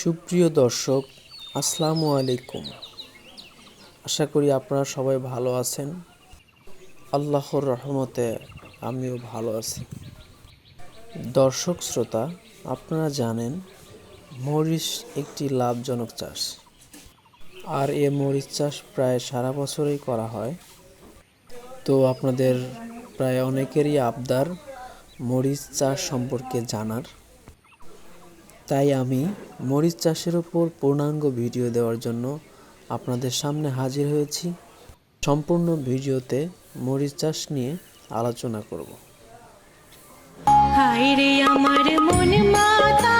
সুপ্রিয় দর্শক, আসসালামু আলাইকুম। আশা করি আপনারা সবাই ভালো আছেন। আল্লাহর রহমতে আমিও ভালো আছি। দর্শক শ্রোতা, আপনারা জানেন মরিচ একটি লাভজনক চাষ, আর এ মরিচ চাষ প্রায় সারা বছরই করা হয়। তো আপনাদের প্রায় অনেকেরই আবদার মরিচ চাষ সম্পর্কে জানার, তাই আমি মরিচ চাষের উপর পূর্ণাঙ্গ ভিডিও দেওয়ার জন্য আপনাদের সামনে হাজির হয়েছি। সম্পূর্ণ ভিডিওতে মরিচ চাষ নিয়ে আলোচনা করব। হায় রে আমার মন মাতা